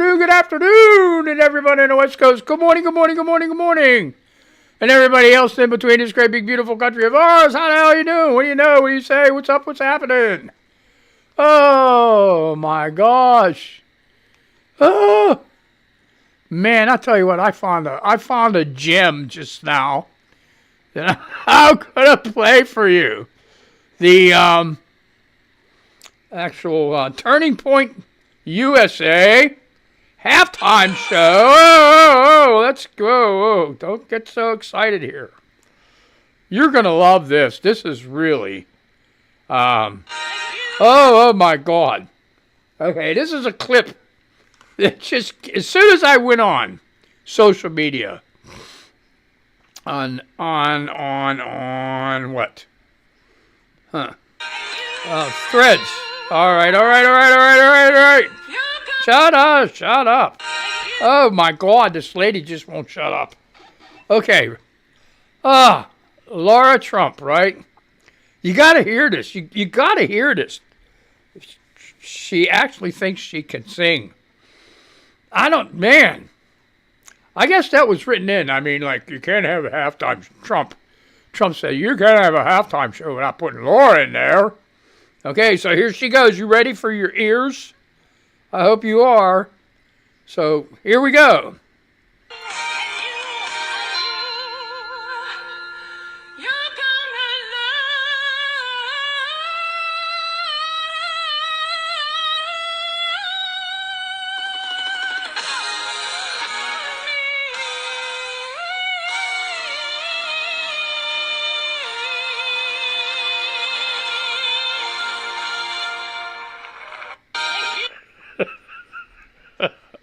afternoon, and everybody on the West Coast. Good morning, good morning, good morning, good morning. And everybody else in between this great big beautiful country of ours. How the hell you doing? What do you know? What do you say? What's up? What's happening? Oh my gosh. Oh man, I tell you what, I found a gem just now that I'm gonna play for you. The actual Turning Point USA halftime show. Oh, let's go. Don't get so excited here. You're going to love this. This is really, oh my God. Okay, this is a clip that just, as soon as I went on social media, on what? Threads. All right. Shut up. Oh my God, this lady just won't shut up. Okay. Laura Trump, right? You got to hear this. You got to hear this. She actually thinks she can sing. I guess that was written in. I mean, like, you can't have a halftime. Trump said, you can't have a halftime show without putting Laura in there. Okay, so here she goes. You ready for your ears? I hope you are. So here we go.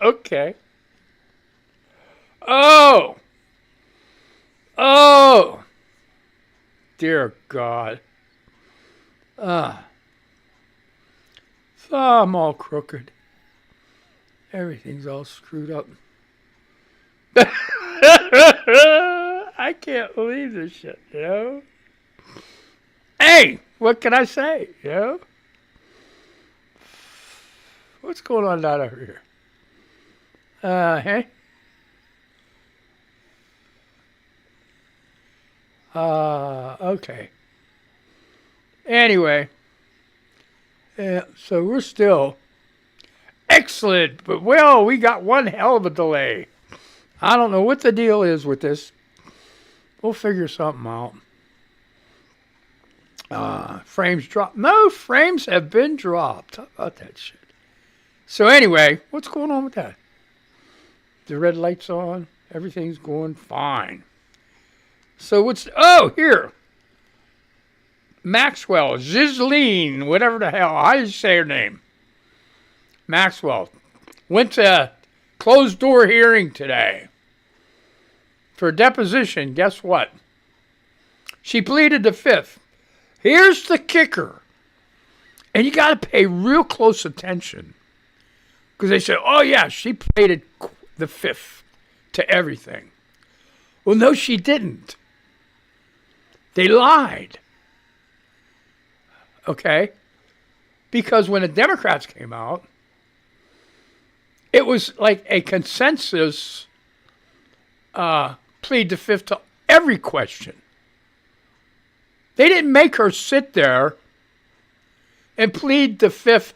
Okay. Oh, dear God. So I'm all crooked. Everything's all screwed up. I can't believe this shit, you know? Hey, what can I say, you know? What's going on down over here? Hey? Okay. Anyway. So we're still excellent, but well, we got one hell of a delay. I don't know what the deal is with this. We'll figure something out. Frames dropped. No, frames have been dropped. How about that shit? So anyway, what's going on with that? The red light's on. Everything's going fine. So here. Maxwell, Ghislaine, whatever the hell. How do you say her name? Maxwell. Went to closed door hearing today. For a deposition, guess what? She pleaded the fifth. Here's the kicker. And you got to pay real close attention. Because they say, oh yeah, she pleaded the fifth to everything. Well, no, she didn't. They lied. Okay? Because when the Democrats came out, it was like a consensus plead the fifth to every question. They didn't make her sit there and plead the fifth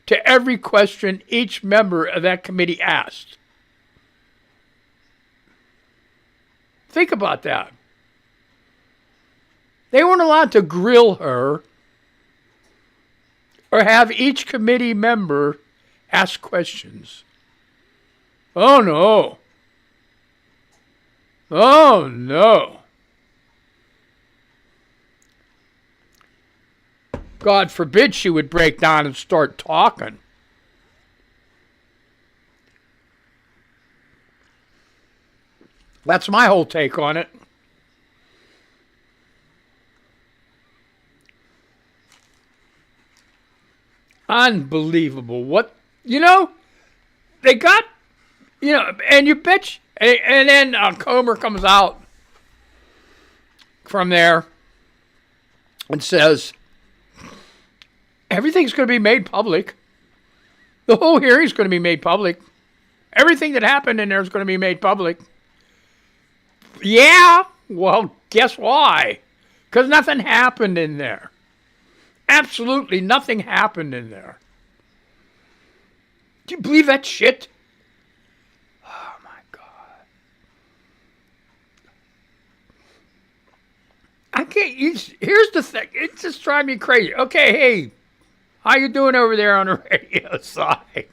to every question each member of that committee asked. Think about that. They weren't allowed to grill her or have each committee member ask questions. Oh, no. Oh, no. God forbid she would break down and start talking. That's my whole take on it. Unbelievable. What, they got, and you bitch, and then Comer comes out from there and says, everything's going to be made public. The whole hearing's going to be made public. Everything that happened in there is going to be made public. Yeah, well, guess why? Because nothing happened in there. Absolutely nothing happened in there. Do you believe that shit? Oh, my God. I can't. Here's the thing. It just drives me crazy. Okay, hey, how you doing over there on the radio side?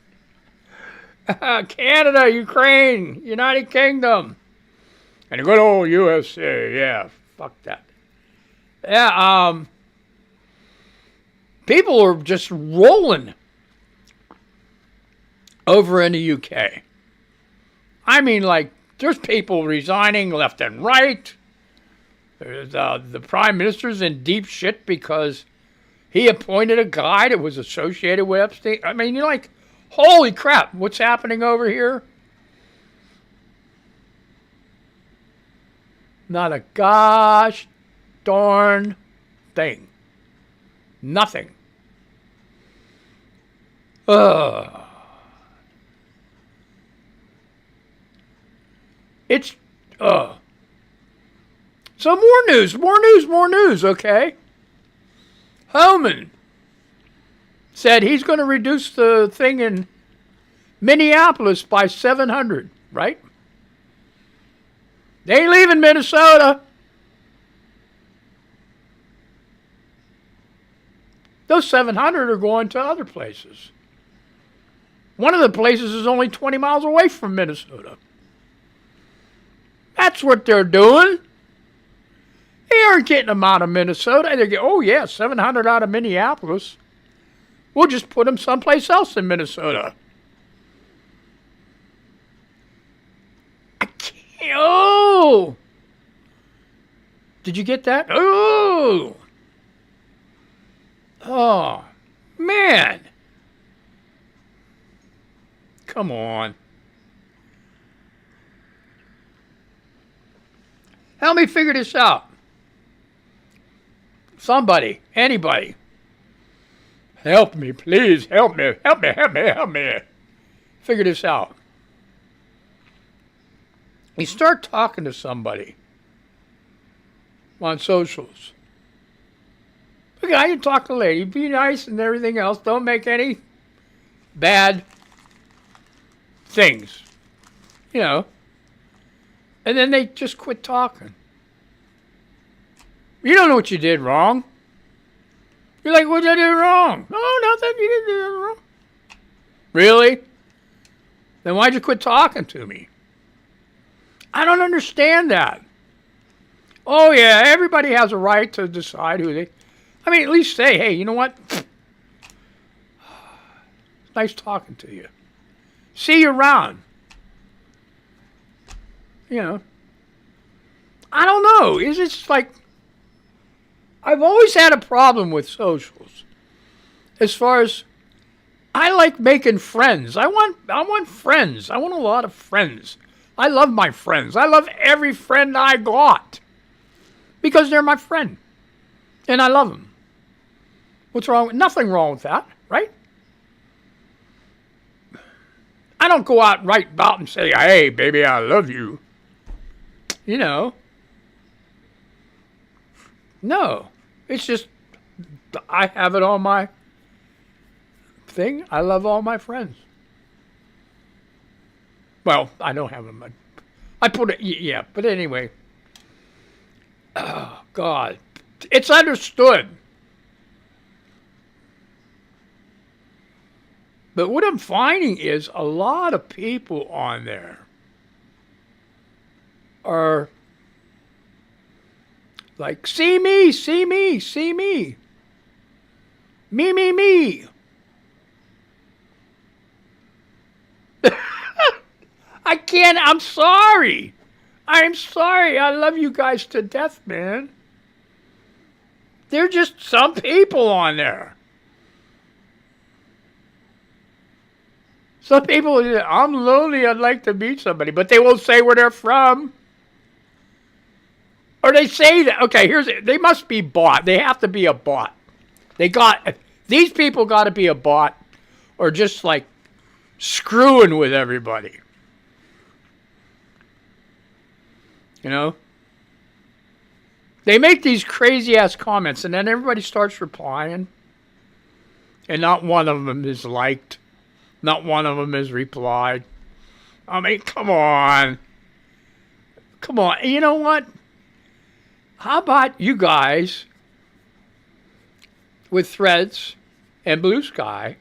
Canada, Ukraine, United Kingdom. And the good old USA. Yeah, fuck that. Yeah, people are just rolling over in the UK. I mean, like, there's people resigning left and right. The Prime Minister's in deep shit because he appointed a guy that was associated with Epstein. I mean, you're like, holy crap, what's happening over here? Not a gosh darn thing. Nothing. It's so more news, okay? Homan said he's going to reduce the thing in Minneapolis by 700, right? They ain't leaving Minnesota. Those 700 are going to other places. One of the places is only 20 miles away from Minnesota. That's what they're doing. They aren't getting them out of Minnesota. They go, oh yeah, 700 out of Minneapolis. We'll just put them someplace else in Minnesota. I can't. Oh! Did you get that? Oh! Oh, man. Come on. Help me figure this out. Somebody, anybody. Help me, please. Help me. Help me. Figure this out. You start talking to somebody on socials. A guy, you talk to a lady, be nice and everything else. Don't make any bad things. You know. And then they just quit talking. You don't know what you did wrong. You're like, what did I do wrong? No, nothing. You didn't do nothing wrong. Really? Then why'd you quit talking to me? I don't understand that. Oh, yeah, everybody has a right to decide who they... I mean, at least say, hey, you know what? Nice talking to you. See you around. You know. I don't know. Is it just like... I've always had a problem with socials. As far as... I like making friends. I want friends. I want a lot of friends. I love my friends. I love every friend I got. Because they're my friend. And I love them. What's wrong? Nothing wrong with that, right? I don't go out right about and say, hey, baby, I love you. You know. No. It's just, I have it on my thing. I love all my friends. Well, I don't have them. I put it, yeah, but anyway. Oh, God. It's understood. But what I'm finding is a lot of people on there are like, see me, see me, see me. Me, me, me. I can't, I'm sorry. I'm sorry. I love you guys to death, man. They're just some people on there. Some people, I'm lonely, I'd like to meet somebody, but they won't say where they're from. Or they say that, okay, they must be bought. They have to be a bot. These people got to be a bot or just like screwing with everybody. You know? They make these crazy ass comments and then everybody starts replying. And not one of them is liked. Not one of them is replied. I mean, come on. Come on. You know what? How about you guys with Threads and Blue Sky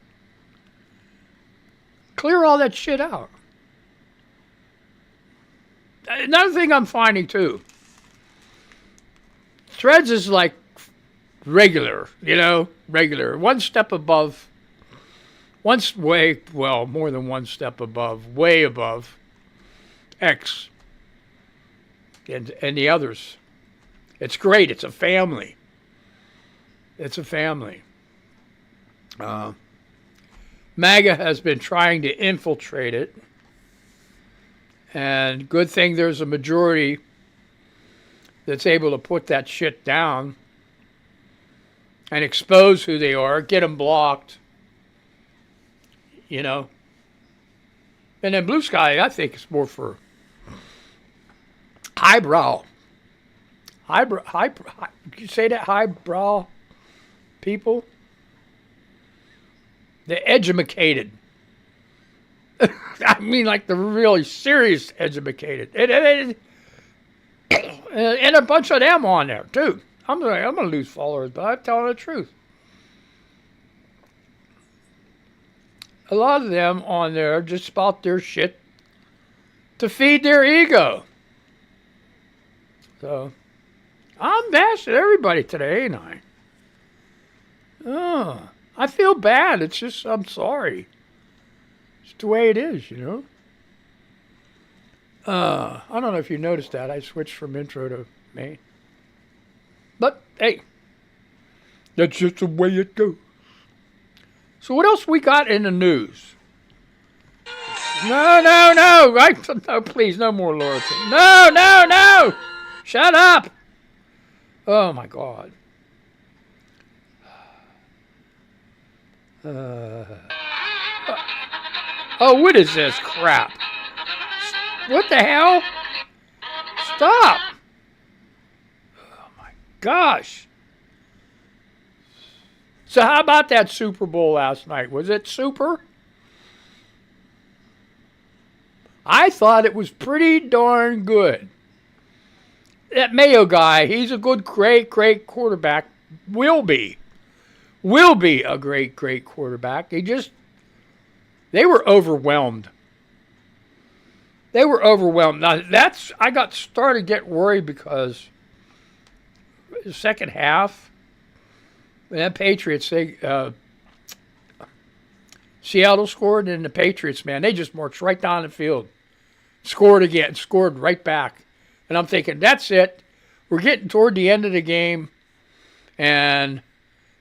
clear all that shit out? Another thing I'm finding too. Threads is like regular, regular. One step above, more than one step above, way above X and the others. It's great. It's a family. It's a family. MAGA has been trying to infiltrate it. And good thing there's a majority that's able to put that shit down and expose who they are, get them blocked, And then Blue Sky, I think, is more for highbrow. You say that, highbrow people? The educated. I mean, like the really serious educated. And a bunch of them on there, too. I'm going to lose followers, but I'm telling the truth. A lot of them on there just spout their shit to feed their ego. So, I'm bashing everybody today, ain't I? Oh, I feel bad. It's just, I'm sorry. It's the way it is, I don't know if you noticed that. I switched from intro to main. But, hey, that's just the way it goes. So what else we got in the news? No. No, please, no more loyalty. No. Shut up. Oh, my God. What is this crap? What the hell? Stop. Oh, my gosh. So how about that Super Bowl last night? Was it super? I thought it was pretty darn good. That Mayo guy, he's a good, great quarterback. Will be a great quarterback. They were overwhelmed. Now I got started to get worried because the second half, that Patriots, Seattle scored, and the Patriots, man, they just marched right down the field. Scored again, scored right back. And I'm thinking, that's it. We're getting toward the end of the game, and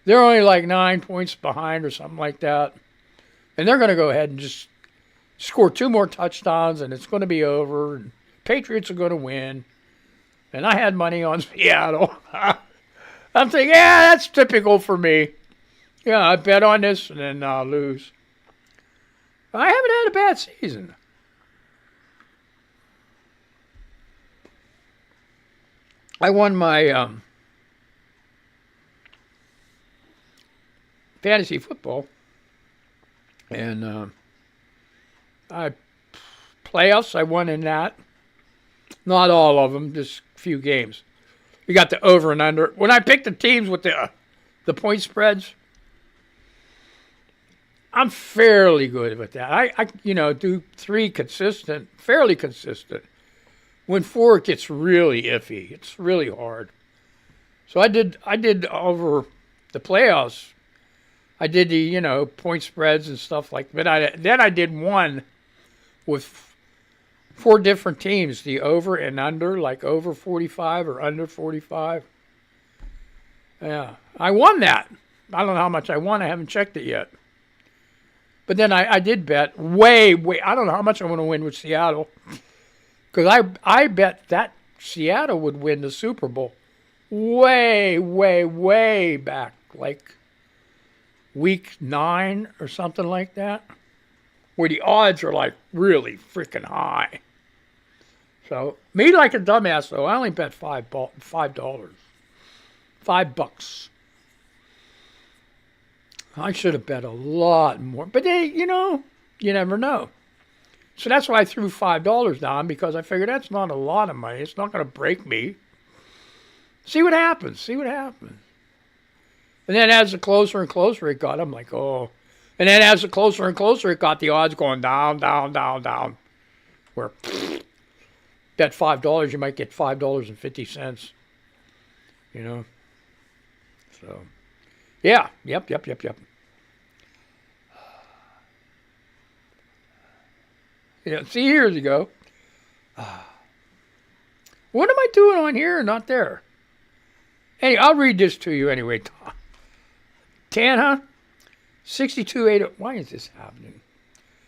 they're only like 9 points behind or something like that. And they're going to go ahead and just score 2 more touchdowns, and it's going to be over. And Patriots are going to win. And I had money on Seattle. I'm thinking, yeah, that's typical for me. Yeah, I bet on this and then I'll lose. I haven't had a bad season. I won my fantasy football. And playoffs, I won in that. Not all of them, just a few games. We got the over and under. When I picked the teams with the point spreads, I'm fairly good with that. I do 3 consistent, fairly consistent. When 4, it gets really iffy. It's really hard. So I did over the playoffs. I did the point spreads and stuff like that. Then I did one with 4 different teams, the over and under, like over 45 or under 45. Yeah, I won that. I don't know how much I won. I haven't checked it yet. But then I did bet way. I don't know how much I'm going to win with Seattle. Because I bet that Seattle would win the Super Bowl way back. Like week 9 or something like that. Where the odds are like really freaking high. So, me like a dumbass, though, I only bet $5. $5. I should have bet a lot more. But, you never know. So that's why I threw $5 down, because I figured that's not a lot of money. It's not going to break me. See what happens. And then as the closer and closer it got, I'm like, oh. And then as the closer and closer it got, the odds going down, down, down, down. Where bet $5, you might get $5.50. So, yeah. Yep. See, years ago. What am I doing on here and not there? Anyway, I'll read this to you anyway. Tana, 628. Why is this happening?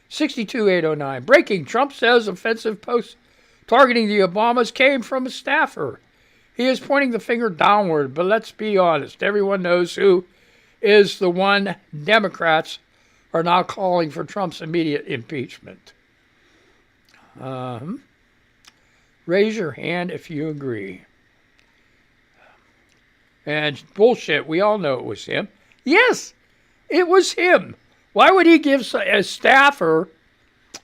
62809. Breaking. Trump says offensive posts targeting the Obamas came from a staffer. He is pointing the finger downward, but let's be honest. Everyone knows who is the one Democrats are now calling for Trump's immediate impeachment. Raise your hand if you agree. And bullshit, we all know it was him. Yes, it was him. Why would he give a staffer?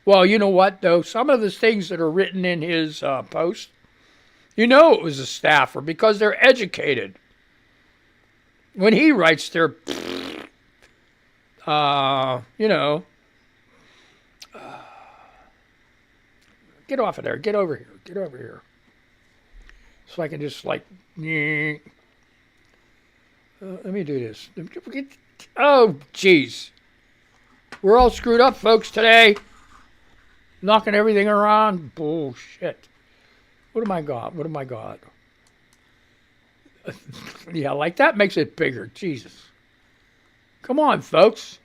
Well, you know what, though? Some of the things that are written in his post, it was a staffer because they're educated. When he writes, they're, get off of there. Get over here. So I can just let me do this. Oh, jeez. We're all screwed up, folks, today. Knocking everything around. Bullshit. What am I got? Yeah, like that makes it bigger. Jesus. Come on, folks.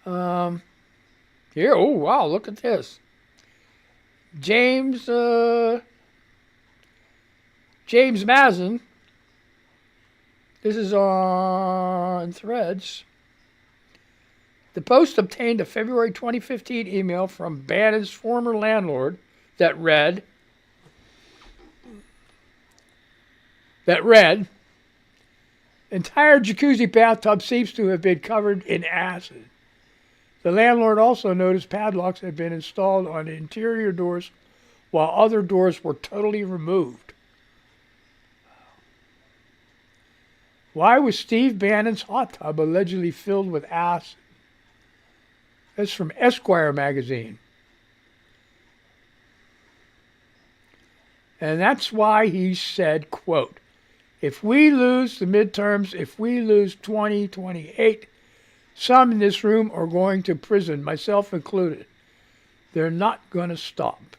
Here. Oh, wow. Look at this. James Mazen. This is on Threads. The Post obtained a February 2015 email from Bannon's former landlord that read, entire jacuzzi bathtub seems to have been covered in acid. The landlord also noticed padlocks had been installed on interior doors while other doors were totally removed. Why was Steve Bannon's hot tub allegedly filled with acid? That's from Esquire magazine. And that's why he said, quote, if we lose the midterms, if we lose 2028, some in this room are going to prison, myself included. They're not going to stop.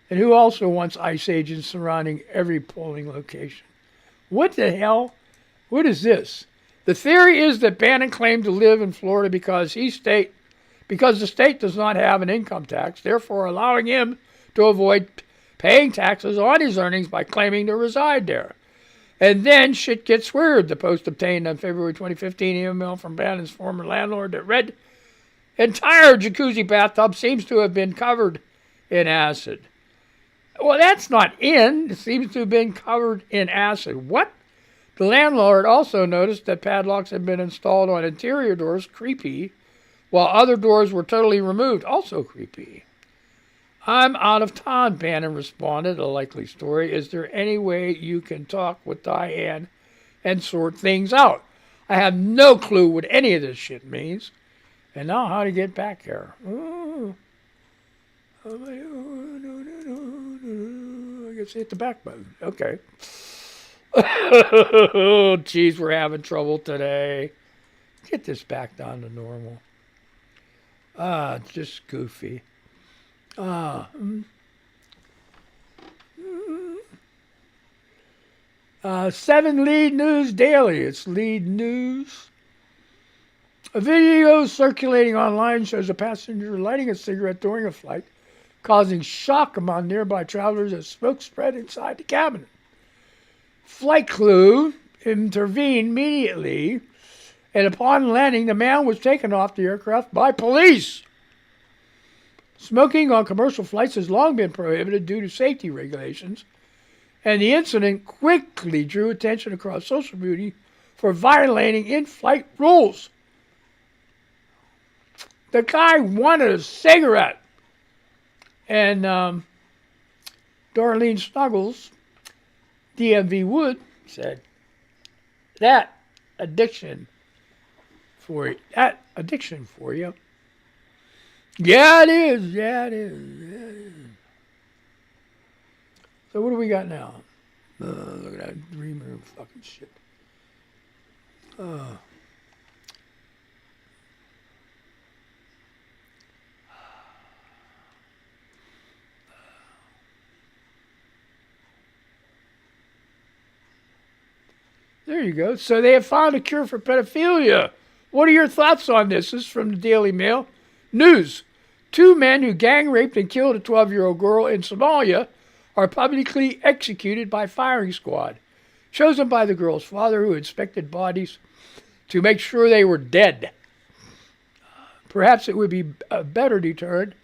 And who also wants ICE agents surrounding every polling location? What the hell? What is this? The theory is that Bannon claimed to live in Florida because the state does not have an income tax, therefore allowing him to avoid paying taxes on his earnings by claiming to reside there. And then shit gets weird. The Post obtained on February 2015 email from Bannon's former landlord that read, entire jacuzzi bathtub seems to have been covered in acid. Well, that's not in. It seems to have been covered in acid. What? The landlord also noticed that padlocks had been installed on interior doors, creepy, while other doors were totally removed, also creepy. I'm out of town, Bannon responded, a likely story. Is there any way you can talk with Diane and sort things out? I have no clue what any of this shit means. And now how to get back here. I guess hit the back button. Okay. Oh, geez, we're having trouble today. Get this back down to normal. Just goofy. 7 Lead News Daily. It's Lead News. A video circulating online shows a passenger lighting a cigarette during a flight, causing shock among nearby travelers as smoke spread inside the cabin. Flight crew intervened immediately, and upon landing, the man was taken off the aircraft by police. Smoking on commercial flights has long been prohibited due to safety regulations, and the incident quickly drew attention across social media for violating in-flight rules. The guy wanted a cigarette. And Darlene Snuggles, DMV Wood, said, that addiction for you. Yeah, it is. Yeah, it is. So what do we got now? Look at that dreamer fucking shit. There you go. So they have found a cure for pedophilia. What are your thoughts on this? This is from the Daily Mail. News. 2 men who gang raped and killed a 12-year-old girl in Somalia are publicly executed by firing squad, chosen by the girl's father, who inspected bodies to make sure they were dead. Perhaps it would be a better deterrent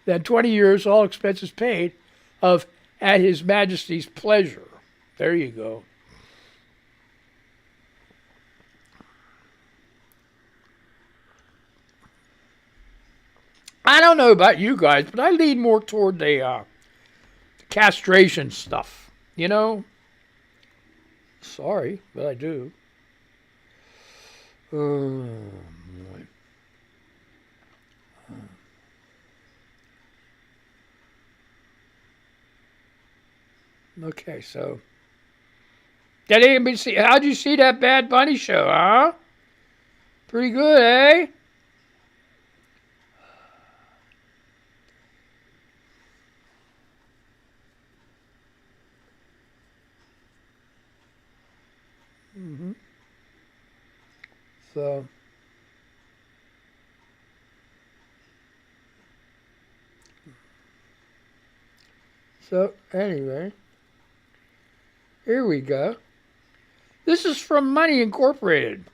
than 20 years, all expenses paid, of at His Majesty's pleasure. There you go. I don't know about you guys, but I lean more toward the castration stuff. You know? Sorry, but I do. Okay, so did anybody see? How'd you see that Bad Bunny show, huh? Pretty good, eh? So anyway, here we go. This is from Money Incorporated.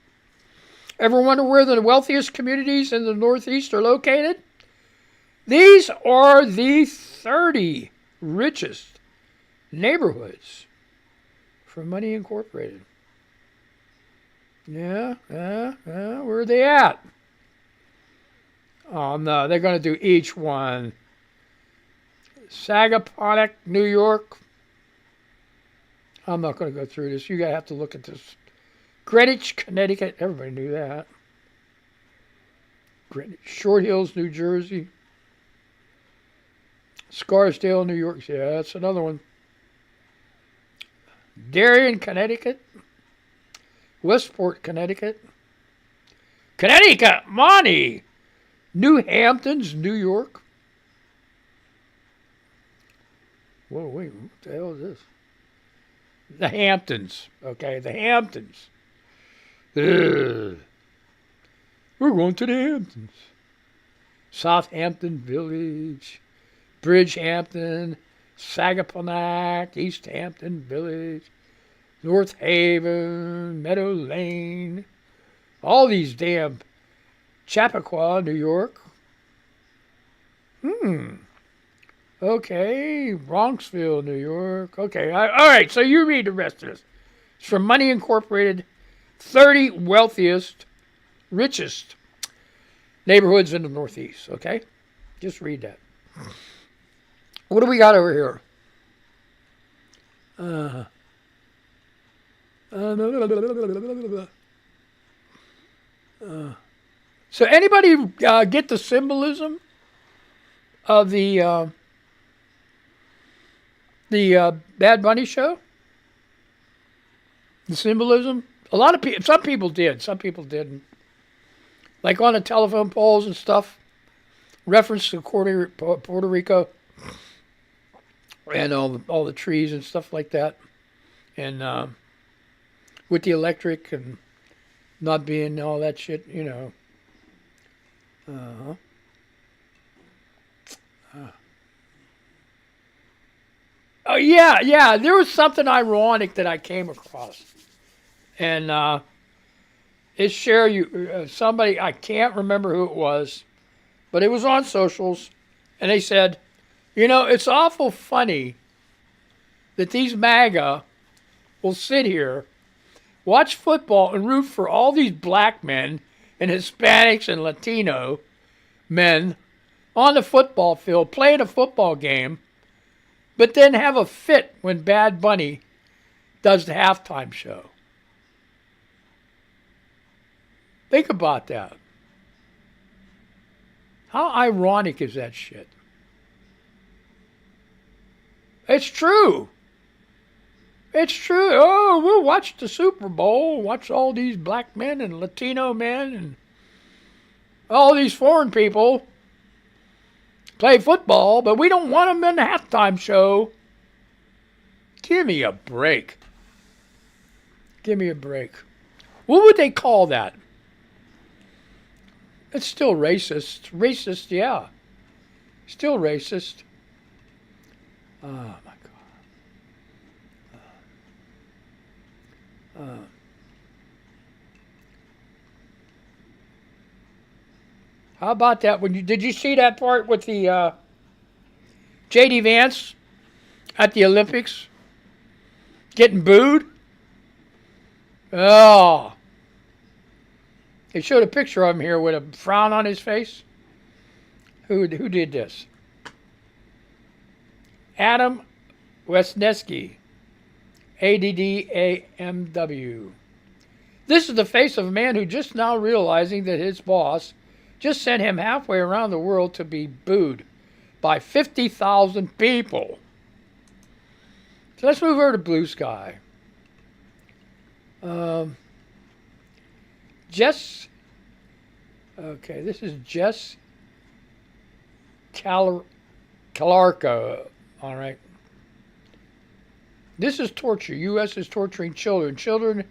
Ever wonder where the wealthiest communities in the Northeast are located? These are the 30 richest neighborhoods from Money Incorporated. Yeah, where are they at? Oh no, they're going to do each one. Sagaponack, New York. I'm not going to go through this. You gotta have to look at this. Greenwich, Connecticut. Everybody knew that. Greenwich. Short Hills, New Jersey. Scarsdale, New York. Yeah, that's another one. Darien, Connecticut. Westport, Connecticut. Connecticut, Monty. New Hamptons, New York. Whoa, wait, what the hell is this? The Hamptons, okay, the Hamptons. Ugh. We're going to the Hamptons. Southampton Village, Bridgehampton, Sagaponack, East Hampton Village, North Haven, Meadow Lane, all these damn Chappaqua, New York. Okay, Bronxville, New York. Okay, all right, so you read the rest of this. It's from Money Incorporated, 30 wealthiest, richest neighborhoods in the Northeast, okay? Just read that. What do we got over here? So anybody get the symbolism of the Bad Bunny show? The symbolism? A lot of people, some people did, some people didn't. Like on the telephone poles and stuff, reference to Puerto Rico and all the trees and stuff like that. And with the electric and not being all that shit, you know. Oh, yeah. There was something ironic that I came across. And it shared somebody, I can't remember who it was, but it was on socials. And they said, you know, it's awful funny that these MAGA will sit here, watch football, and root for all these black men and Hispanics and Latino men on the football field, playing a football game, but then have a fit when Bad Bunny does the halftime show. Think about that. How ironic is that shit? It's true. It's true. Oh, we'll watch the Super Bowl, watch all these black men and Latino men and all these foreign people play football, but we don't want them in the halftime show. Give me a break. Give me a break. What would they call that? It's still racist. Racist, yeah. Still racist. Oh, my God. How about that? Did you see that part with the J.D. Vance at the Olympics getting booed? Oh. They showed a picture of him here with a frown on his face. Who did this? Adam Wesneski, ADDAMW. This is the face of a man who just now realizing that his boss just sent him halfway around the world to be booed by 50,000 people. So let's move over to Blue Sky. This is Jess Calarco. All right. This is torture. U.S. is torturing children. Children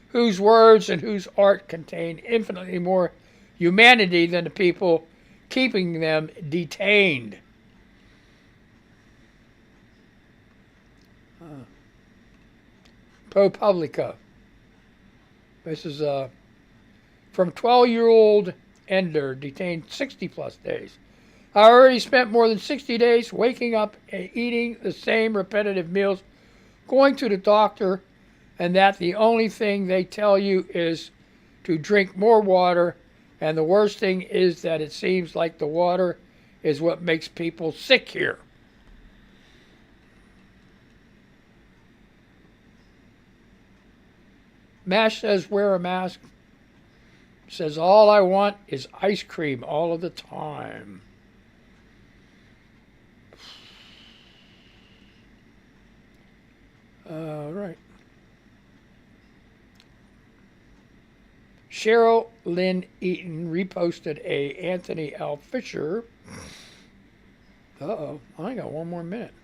whose words and whose art contain infinitely more humanity than the people keeping them detained. ProPublica. This is from 12-year-old Ender, detained 60-plus days. I already spent more than 60 days waking up and eating the same repetitive meals, going to the doctor, and that the only thing they tell you is to drink more water, and the worst thing is that it seems like the water is what makes people sick here. Mash says, wear a mask. Says, all I want is ice cream all of the time. All right. Cheryl Lynn Eaton reposted a Anthony L. Fisher. Uh-oh, I got one more minute.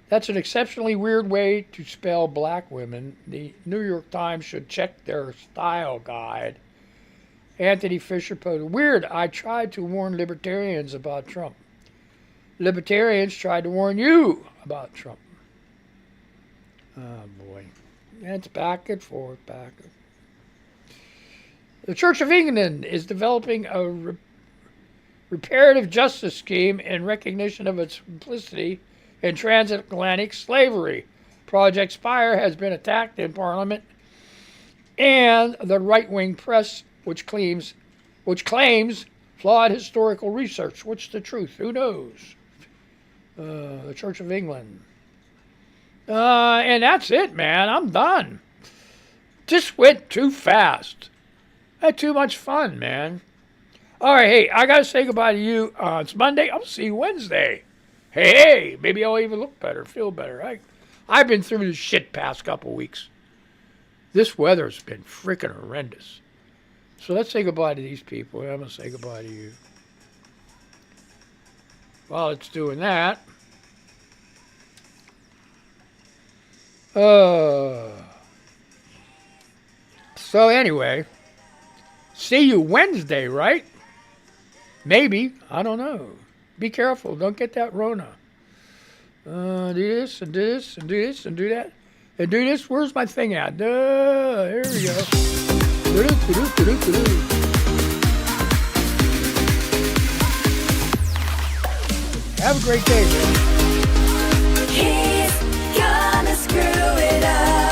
That's an exceptionally weird way to spell black women. The New York Times should check their style guide. Anthony Fisher posted, weird, I tried to warn libertarians about Trump. Libertarians tried to warn you about Trump. Oh, boy. It's back and forth, back and forth. The Church of England is developing a reparative justice scheme in recognition of its complicity in transatlantic slavery. Project Spire has been attacked in Parliament and the right-wing press, which claims flawed historical research. What's the truth? Who knows? The Church of England. And that's it, man. I'm done. Just went too fast. Had too much fun, man. All right, hey, I got to say goodbye to you. It's Monday. I'll see you Wednesday. Hey, maybe I'll even look better, feel better. I've been through this shit past couple weeks. This weather's been freaking horrendous. So let's say goodbye to these people. I'm going to say goodbye to you. While it's doing that. So anyway, see you Wednesday, right? Maybe. I don't know. Be careful. Don't get that Rona. Do this and do this and do this and do that. And do this. Where's my thing at? Here we go. Have a great day, man. He's gonna screw it up.